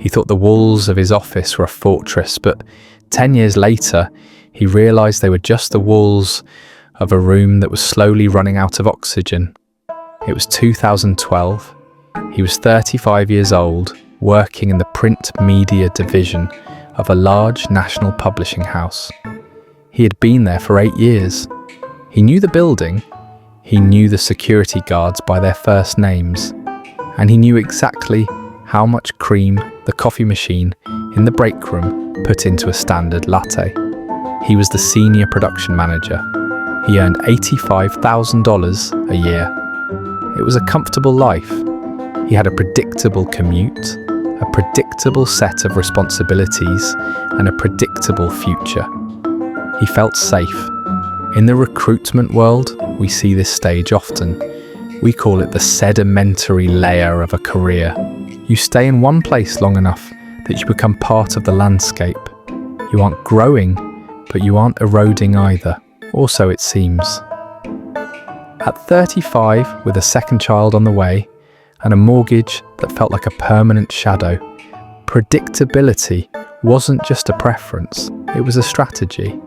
He thought the walls of his office were a fortress, but 10 years later, he realized they were just the walls of a room that was slowly running out of oxygen. It was 2012. He was 35 years old, working in the print media division of a large national publishing house. He had been there for 8 years. He knew the building, he knew the security guards by their first names, and he knew exactly how much cream the coffee machine in the break room put into a standard latte. He was the senior production manager. He earned $85,000 a year. It was a comfortable life. He had a predictable commute, a predictable set of responsibilities, and a predictable future. He felt safe. In the recruitment world, we see this stage often. We call it the sedimentary layer of a career. You stay in one place long enough that you become part of the landscape. You aren't growing, but you aren't eroding either, or so it seems. At 35, with a second child on the way, and a mortgage that felt like a permanent shadow, predictability wasn't just a preference, it was a strategy.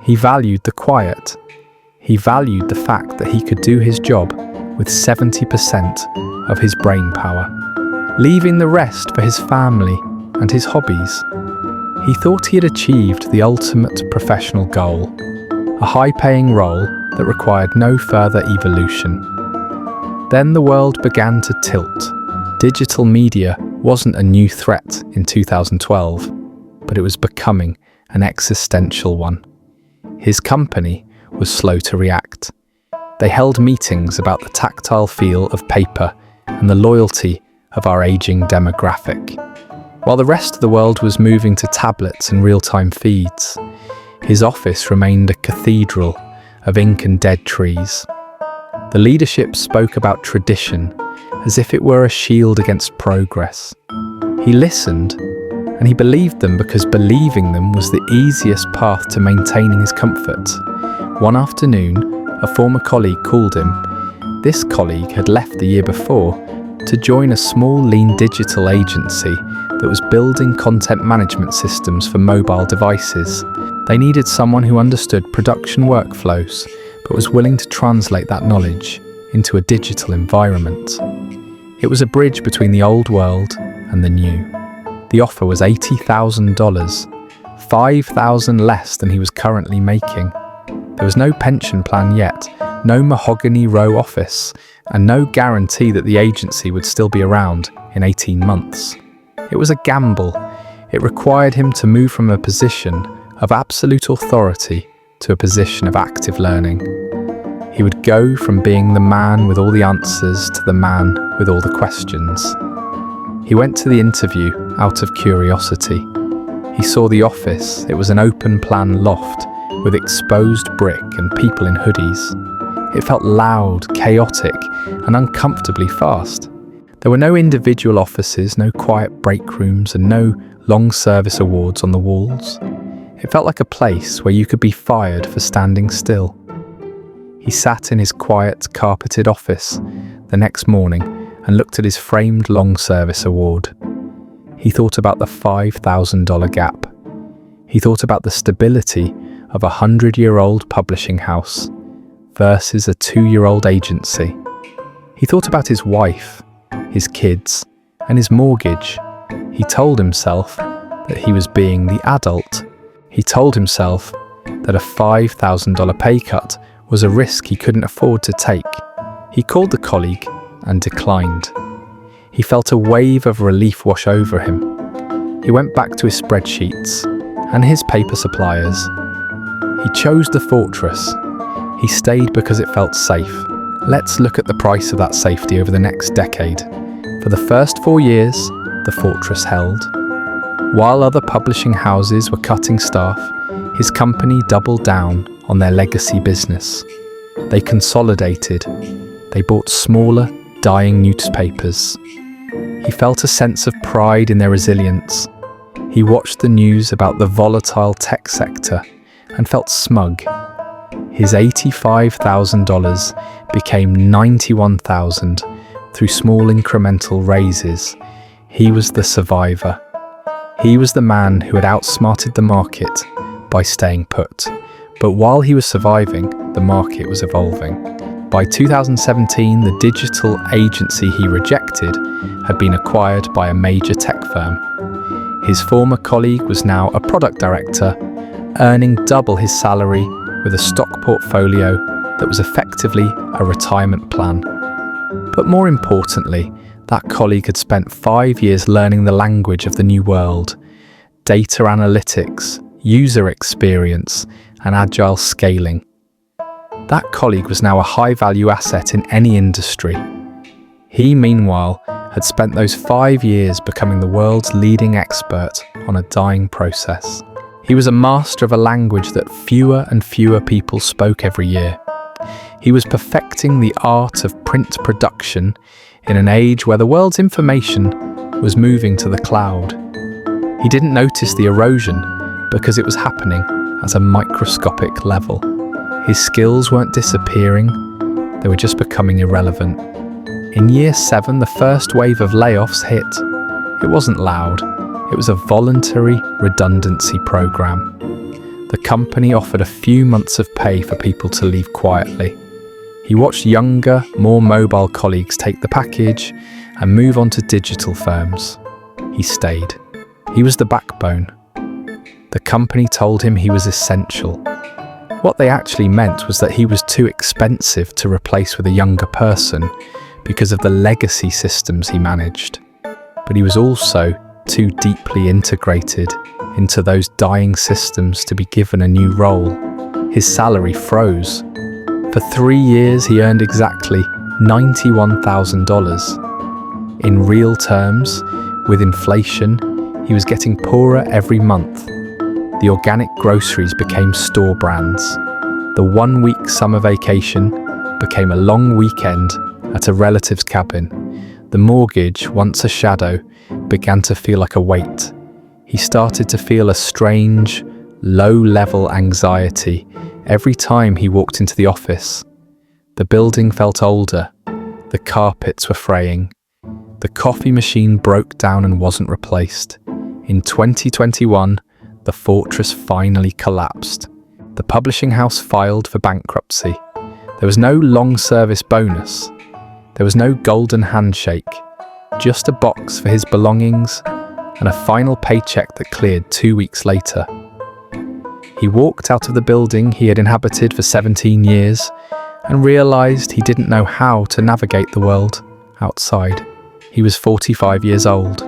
He valued the quiet. He valued the fact that he could do his job with 70% of his brain power, leaving the rest for his family and his hobbies. He thought he had achieved the ultimate professional goal, a high-paying role that required no further evolution. Then the world began to tilt. Digital media wasn't a new threat in 2012, but it was becoming an existential one. His company was slow to react. They held meetings about the tactile feel of paper and the loyalty of our aging demographic. While the rest of the world was moving to tablets and real-time feeds, his office remained a cathedral of ink and dead trees. The leadership spoke about tradition as if it were a shield against progress. He listened, and he believed them because believing them was the easiest path to maintaining his comfort. One afternoon, a former colleague called him. This colleague had left the year before to join a small, lean digital agency that was building content management systems for mobile devices. They needed someone who understood production workflows, but was willing to translate that knowledge into a digital environment. It was a bridge between the old world and the new. The offer was $80,000, $5,000 less than he was currently making. There was no pension plan yet, no mahogany row office, and no guarantee that the agency would still be around in 18 months. It was a gamble. It required him to move from a position of absolute authority to a position of active learning. He would go from being the man with all the answers to the man with all the questions. He went to the interview out of curiosity. He saw the office. It was an open-plan loft with exposed brick and people in hoodies. It felt loud, chaotic, and uncomfortably fast. There were no individual offices, no quiet break rooms, and no long service awards on the walls. It felt like a place where you could be fired for standing still. He sat in his quiet, carpeted office the next morning and looked at his framed long service award. He thought about the $5,000 gap. He thought about the stability of a 100-year-old publishing house versus a 2-year-old agency. He thought about his wife, his kids, and his mortgage. He told himself that he was being the adult. He told himself that a $5,000 pay cut was a risk he couldn't afford to take. He called the colleague and declined. He felt a wave of relief wash over him. He went back to his spreadsheets and his paper suppliers. He chose the fortress. He stayed because it felt safe. Let's look at the price of that safety over the next decade. For the first 4 years, the fortress held. While other publishing houses were cutting staff, his company doubled down on their legacy business. They consolidated. They bought smaller, dying newspapers. He felt a sense of pride in their resilience. He watched the news about the volatile tech sector and felt smug. His $85,000 became $91,000 through small incremental raises. He was the survivor. He was the man who had outsmarted the market by staying put. But while he was surviving, the market was evolving. By 2017, the digital agency he rejected had been acquired by a major tech firm. His former colleague was now a product director, earning double his salary with a stock portfolio that was effectively a retirement plan. But more importantly, that colleague had spent 5 years learning the language of the new world: data analytics, user experience, and agile scaling. That colleague was now a high-value asset in any industry. He, meanwhile, had spent those 5 years becoming the world's leading expert on a dying process. He was a master of a language that fewer and fewer people spoke every year. He was perfecting the art of print production in an age where the world's information was moving to the cloud. He didn't notice the erosion because it was happening at a microscopic level. His skills weren't disappearing, they were just becoming irrelevant. In year 7, the first wave of layoffs hit. It wasn't loud, it was a voluntary redundancy program. The company offered a few months of pay for people to leave quietly. He watched younger, more mobile colleagues take the package and move on to digital firms. He stayed. He was the backbone. The company told him he was essential. What they actually meant was that he was too expensive to replace with a younger person because of the legacy systems he managed. But he was also too deeply integrated into those dying systems to be given a new role. His salary froze. For 3 years, he earned exactly $91,000. In real terms, with inflation, he was getting poorer every month. The organic groceries became store brands. The 1-week summer vacation became a long weekend at a relative's cabin. The mortgage, once a shadow, began to feel like a weight. He started to feel a strange, low-level anxiety every time he walked into the office. The building felt older. The carpets were fraying. The coffee machine broke down and wasn't replaced. In 2021, the fortress finally collapsed. The publishing house filed for bankruptcy. There was no long service bonus. There was no golden handshake, just a box for his belongings and a final paycheck that cleared 2 weeks later. He walked out of the building he had inhabited for 17 years and realized he didn't know how to navigate the world outside. He was 45 years old.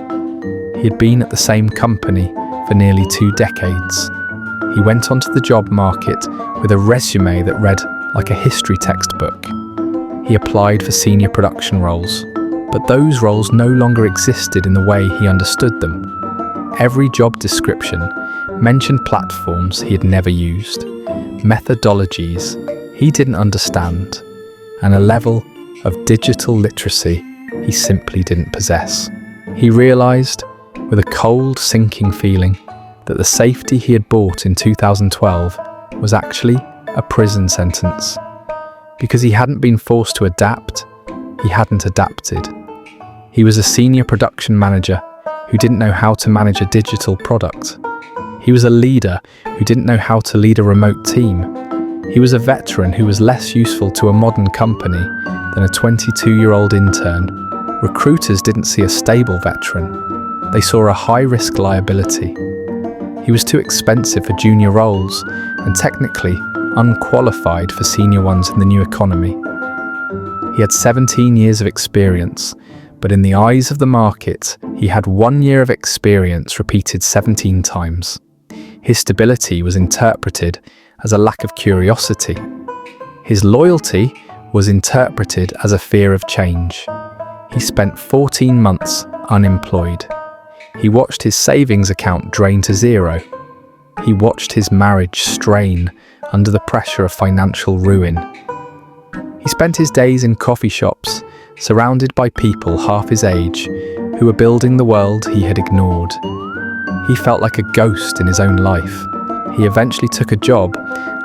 He had been at the same company for nearly 2 decades. He went onto the job market with a resume that read like a history textbook. He applied for senior production roles, but those roles no longer existed in the way he understood them. Every job description mentioned platforms he had never used, methodologies he didn't understand, and a level of digital literacy he simply didn't possess. He realized, with a cold, sinking feeling, that the safety he had bought in 2012 was actually a prison sentence. Because he hadn't been forced to adapt, he hadn't adapted. He was a senior production manager who didn't know how to manage a digital product. He was a leader who didn't know how to lead a remote team. He was a veteran who was less useful to a modern company than a 22-year-old intern. Recruiters didn't see a stable veteran. They saw a high-risk liability. He was too expensive for junior roles and technically unqualified for senior ones in the new economy. He had 17 years of experience, but in the eyes of the market, he had 1 year of experience repeated 17 times. His stability was interpreted as a lack of curiosity. His loyalty was interpreted as a fear of change. He spent 14 months unemployed. He watched his savings account drain to zero. He watched his marriage strain under the pressure of financial ruin. He spent his days in coffee shops, surrounded by people half his age who were building the world he had ignored. He felt like a ghost in his own life. He eventually took a job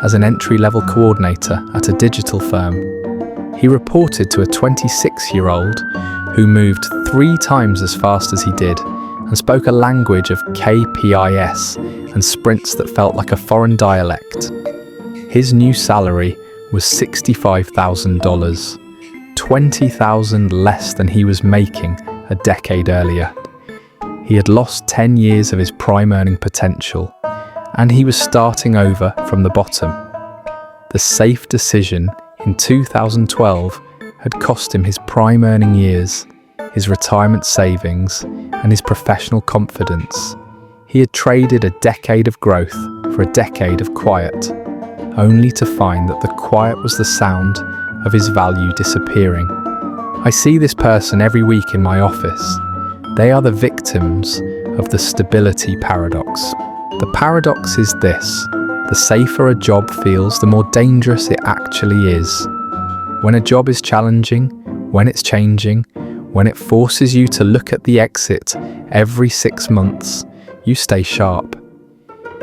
as an entry-level coordinator at a digital firm. He reported to a 26-year-old who moved 3 times as fast as he did and spoke a language of KPIs and sprints that felt like a foreign dialect. His new salary was $65,000, $20,000 less than he was making a decade earlier. He had lost 10 years of his prime earning potential, and he was starting over from the bottom. The safe decision in 2012 had cost him his prime earning years, his retirement savings, and his professional confidence. He had traded a decade of growth for a decade of quiet, only to find that the quiet was the sound of his value disappearing. I see this person every week in my office. They are the victims of the stability paradox. The paradox is this: the safer a job feels, the more dangerous it actually is. When a job is challenging, when it's changing, when it forces you to look at the exit every 6 months, you stay sharp.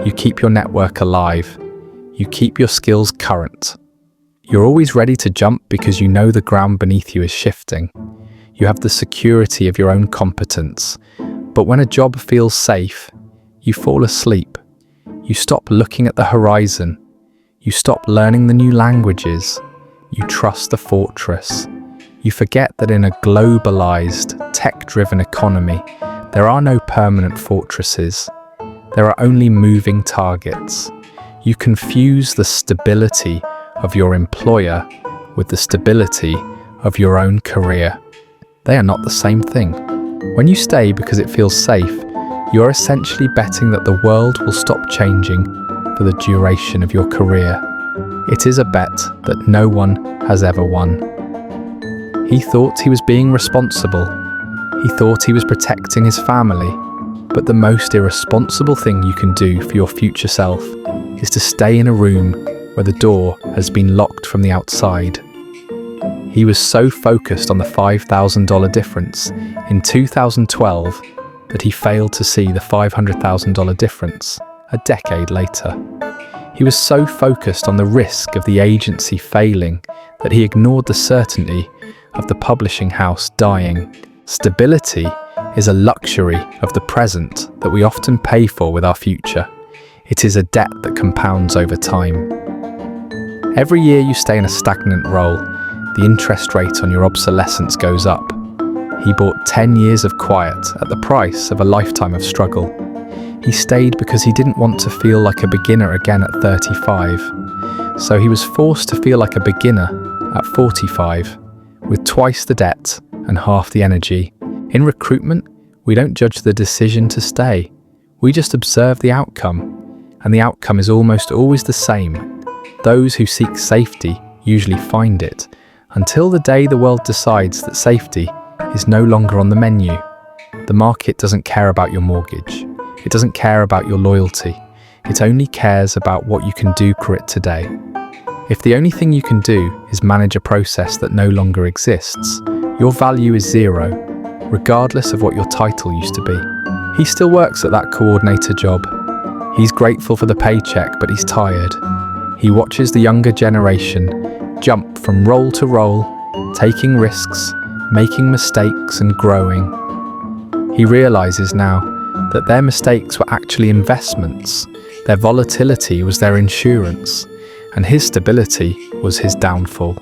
You keep your network alive. You keep your skills current. You're always ready to jump because you know the ground beneath you is shifting. You have the security of your own competence. But when a job feels safe, you fall asleep. You stop looking at the horizon. You stop learning the new languages. You trust the fortress. You forget that in a globalized, tech-driven economy, there are no permanent fortresses. There are only moving targets. You confuse the stability of your employer with the stability of your own career. They are not the same thing. When you stay because it feels safe, you're essentially betting that the world will stop changing for the duration of your career. It is a bet that no one has ever won. He thought he was being responsible. He thought he was protecting his family. But the most irresponsible thing you can do for your future self is to stay in a room where the door has been locked from the outside. He was so focused on the $5,000 difference in 2012 that he failed to see the $500,000 difference a decade later. He was so focused on the risk of the agency failing that he ignored the certainty of the publishing house dying. Stability is a luxury of the present that we often pay for with our future. It is a debt that compounds over time. Every year you stay in a stagnant role, the interest rate on your obsolescence goes up. He bought 10 years of quiet at the price of a lifetime of struggle. He stayed because he didn't want to feel like a beginner again at 35. So he was forced to feel like a beginner at 45, with twice the debt and half the energy. In recruitment, we don't judge the decision to stay. We just observe the outcome, and the outcome is almost always the same. Those who seek safety usually find it, until the day the world decides that safety is no longer on the menu. The market doesn't care about your mortgage. It doesn't care about your loyalty. It only cares about what you can do for it today. If the only thing you can do is manage a process that no longer exists, your value is zero, regardless of what your title used to be. He still works at that coordinator job. He's grateful for the paycheck, but he's tired. He watches the younger generation jump from role to role, taking risks, making mistakes and growing. He realizes now that their mistakes were actually investments. Their volatility was their insurance, and his stability was his downfall.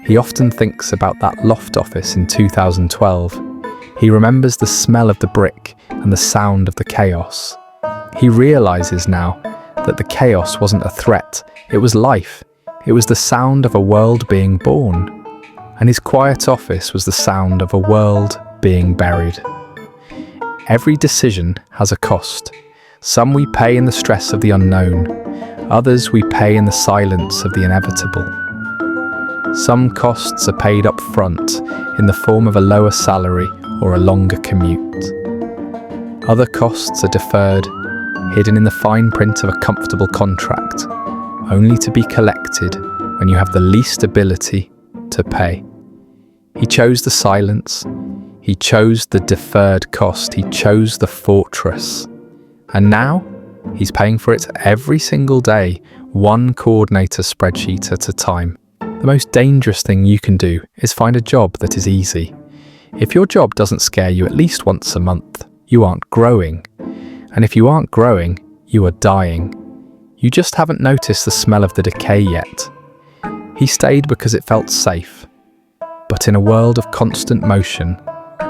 He often thinks about that loft office in 2012. He remembers the smell of the brick and the sound of the chaos. He realizes now that the chaos wasn't a threat, it was life. It was the sound of a world being born. And his quiet office was the sound of a world being buried. Every decision has a cost. Some we pay in the stress of the unknown. Others we pay in the silence of the inevitable. Some costs are paid up front in the form of a lower salary or a longer commute. Other costs are deferred, hidden in the fine print of a comfortable contract, only to be collected when you have the least ability to pay. He chose the silence. He chose the deferred cost. He chose the fortress. And now he's paying for it every single day, one coordinator spreadsheet at a time. The most dangerous thing you can do is find a job that is easy. If your job doesn't scare you at least once a month, you aren't growing. And if you aren't growing, you are dying. You just haven't noticed the smell of the decay yet. He stayed because it felt safe. But in a world of constant motion,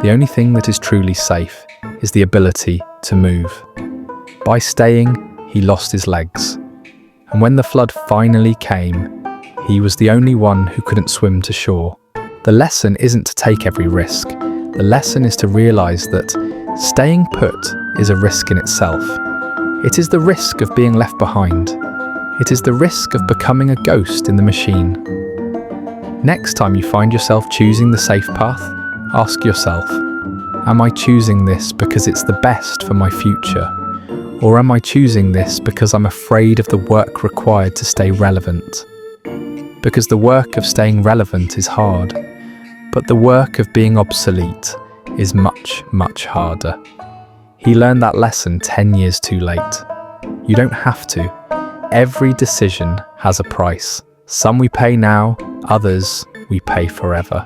the only thing that is truly safe is the ability to move. By staying, he lost his legs. And when the flood finally came, he was the only one who couldn't swim to shore. The lesson isn't to take every risk. The lesson is to realize that staying put is a risk in itself. It is the risk of being left behind. It is the risk of becoming a ghost in the machine. Next time you find yourself choosing the safe path, ask yourself, am I choosing this because it's the best for my future? Or am I choosing this because I'm afraid of the work required to stay relevant? Because the work of staying relevant is hard, but the work of being obsolete is much, much harder. He learned that lesson 10 years too late. You don't have to. Every decision has a price. Some we pay now, others we pay forever.